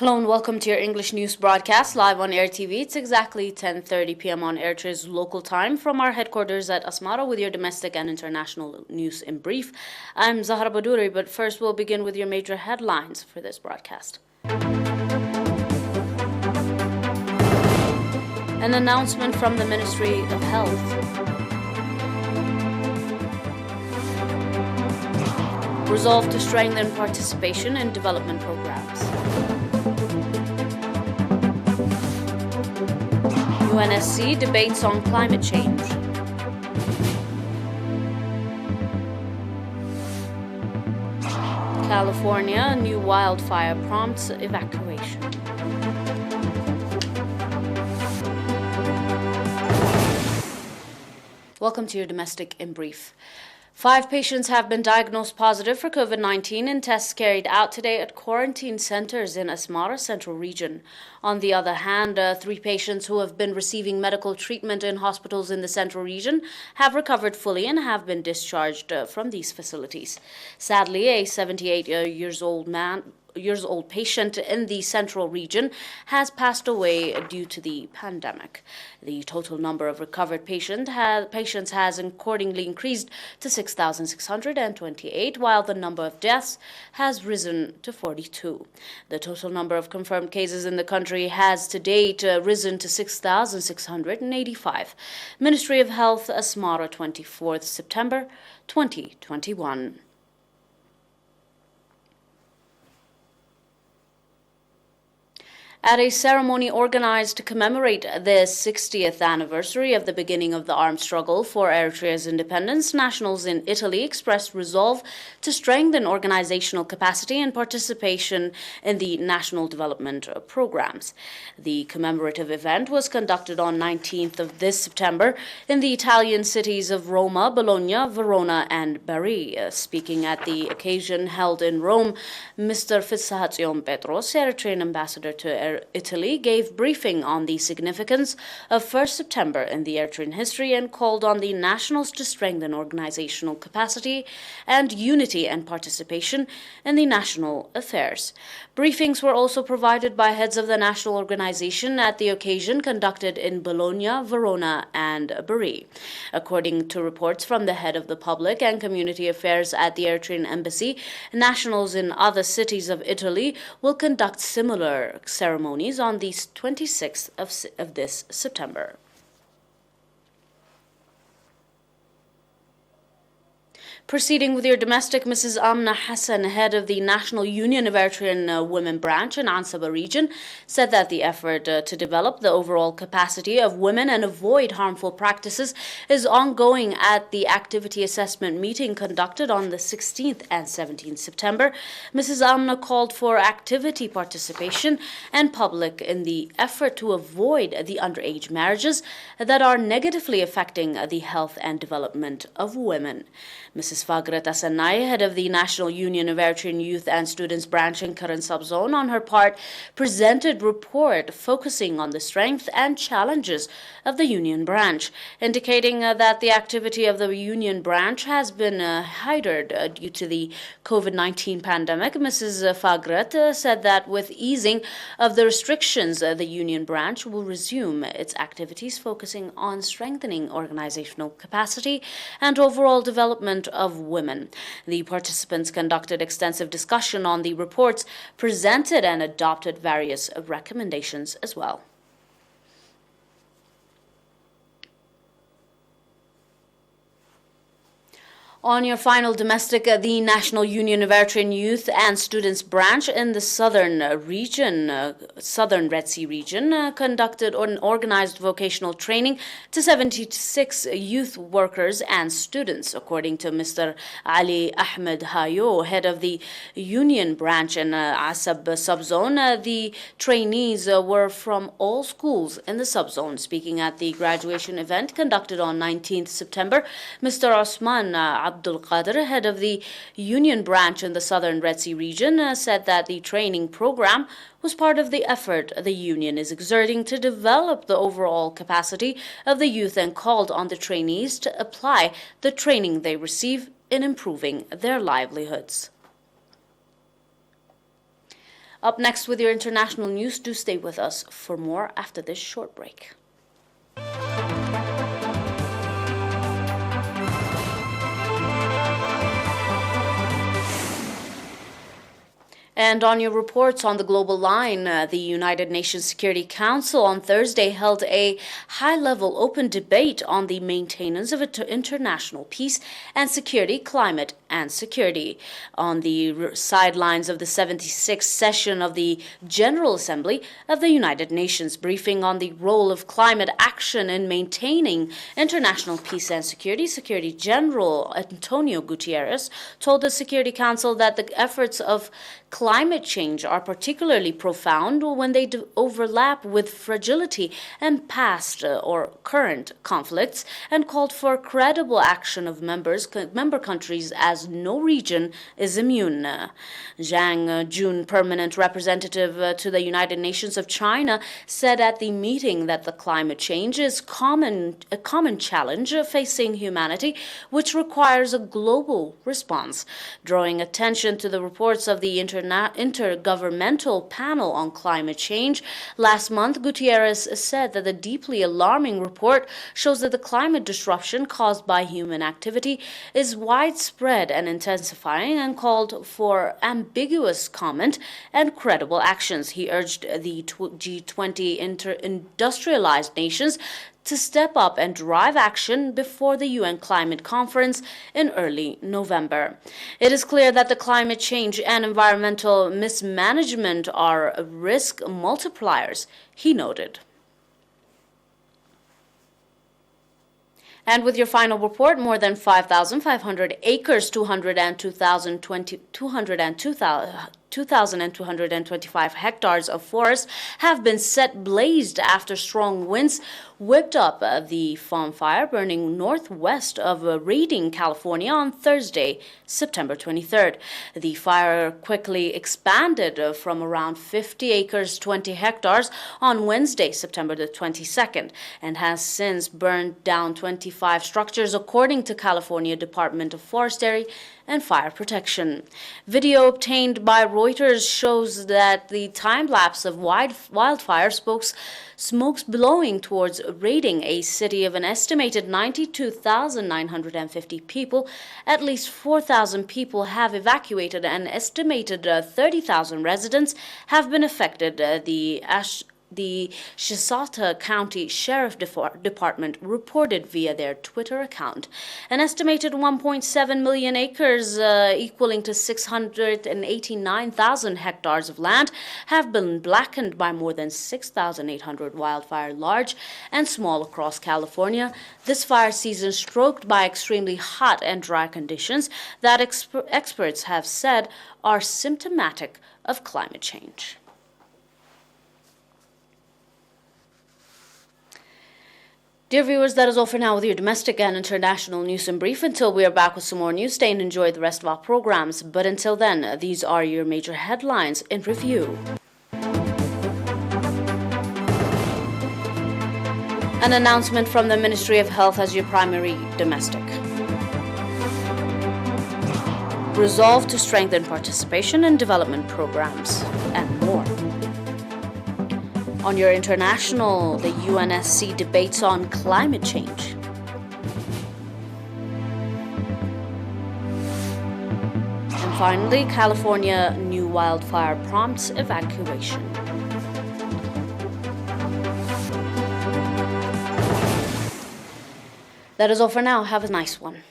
Hello and welcome to your English news broadcast live on ERi-TV. It's exactly 10:30 p.m. on Eritrea's local time from our headquarters at Asmara with your domestic and international news in brief. I'm Zahra Badouri, but first we'll begin with your major headlines for this broadcast. An announcement from the Ministry of Health. Resolve to strengthen participation in development programs. UNSC debates on climate change. California, new wildfire prompts evacuation. Welcome to your domestic in brief. 5 patients have been diagnosed positive for COVID-19 in tests carried out today at quarantine centers in Asmara Central Region. On the other hand, 3 patients who have been receiving medical treatment in hospitals in the Central Region have recovered fully and have been discharged from these facilities. Sadly, a 78-years-old patient in the Central Region has passed away due to the pandemic. The total number of recovered patients has accordingly increased to 6,628, while the number of deaths has risen to 42. The total number of confirmed cases in the country has to date risen to 6,685. Ministry of Health, Asmara, 24th September 2021. At a ceremony organized to commemorate the 60th anniversary of the beginning of the armed struggle for Eritrea's independence, nationals in Italy expressed resolve to strengthen organizational capacity and participation in the national development programs. The commemorative event was conducted on 19th of this September in the Italian cities of Roma, Bologna, Verona, and Bari. Speaking at the occasion held in Rome, Mr. Fissatzion Petros, Eritrean ambassador to Italy, gave briefing on the significance of 1st September in the Eritrean history and called on the nationals to strengthen organizational capacity and unity and participation in the national affairs. Briefings were also provided by heads of the national organization at the occasion conducted in Bologna, Verona, and Bari. According to reports from the head of the public and community affairs at the Eritrean embassy, nationals in other cities of Italy will conduct similar ceremonies on the 26th of this September. Proceeding with your domestic, Mrs. Amna Hassan, head of the National Union of Eritrean Women Branch in Ansaba region, said that the effort to develop the overall capacity of women and avoid harmful practices is ongoing at the activity assessment meeting conducted on the 16th and 17th September. Mrs. Amna called for activity participation and public in the effort to avoid the underage marriages that are negatively affecting the health and development of women. Mrs. Fagret Asanai, head of the National Union of Eritrean Youth and Students Branch in Karen Subzone, on her part, presented report focusing on the strength and challenges of the Union Branch, indicating that the activity of the Union Branch has been hindered due to the COVID-19 pandemic. Mrs. Fagret said that with easing of the restrictions, the Union Branch will resume its activities focusing on strengthening organizational capacity and overall development of women. The participants conducted extensive discussion on the reports, presented and adopted various recommendations as well. On your final domestic, the National Union of Eritrean Youth and Students Branch in the southern Red Sea region, conducted an organized vocational training to 76 youth workers and students. According to Mr. Ali Ahmed Hayo, head of the Union Branch in Asab subzone, the trainees were from all schools in the subzone. Speaking at the graduation event conducted on 19th September, Mr. Osman Abdul Qadir, head of the Union Branch in the southern Red Sea region, said that the training program was part of the effort the union is exerting to develop the overall capacity of the youth and called on the trainees to apply the training they receive in improving their livelihoods. Up next with your international news, do stay with us for more after this short break. And on your reports on the global line, the United Nations Security Council on Thursday held a high-level open debate on the maintenance of international peace and security, climate and security. On the sidelines of the 76th session of the General Assembly of the United Nations, briefing on the role of climate action in maintaining international peace and security, Secretary General Antonio Guterres told the Security Council that the efforts of climate change are particularly profound when they overlap with fragility and past or current conflicts, and called for credible action of member countries as no region is immune. Zhang Jun, permanent representative to the United Nations of China, said at the meeting that the climate change is a common challenge facing humanity, which requires a global response. Drawing attention to the reports of the Intergovernmental Panel on Climate Change last month, Guterres said that the deeply alarming report shows that the climate disruption caused by human activity is widespread and intensifying, and called for ambiguous comment and credible actions. He urged the G20 industrialized nations to step up and drive action before the UN Climate Conference in early November. It is clear that the climate change and environmental mismanagement are risk multipliers, he noted. And with your final report, more than 5,500 acres, 2,225 hectares of forest have been set blazed after strong winds whipped up the farm fire burning northwest of Redding, California on Thursday, September 23rd. The fire quickly expanded from around 50 acres, 20 hectares on Wednesday, September the 22nd, and has since burned down 25 structures, according to California Department of Forestry and Fire Protection. Video obtained by Reuters shows that the time-lapse of wildfire smokes blowing towards Redding, a city of an estimated 92,950 people. At least 4,000 people have evacuated, and estimated 30,000 residents have been affected. The Chisato County Sheriff Department reported via their Twitter account. An estimated 1.7 million acres, equaling to 689,000 hectares of land, have been blackened by more than 6,800 wildfires, large and small, across California. This fire season stroked by extremely hot and dry conditions that experts have said are symptomatic of climate change. Dear viewers, that is all for now with your domestic and international news in brief. Until we are back with some more news, stay and enjoy the rest of our programs. But until then, these are your major headlines in review. An announcement from the Ministry of Health as your primary domestic. Resolve to strengthen participation in development programs, and more. On your international, the UNSC debates on climate change. And finally, California new wildfire prompts evacuation. That is all for now. Have a nice one.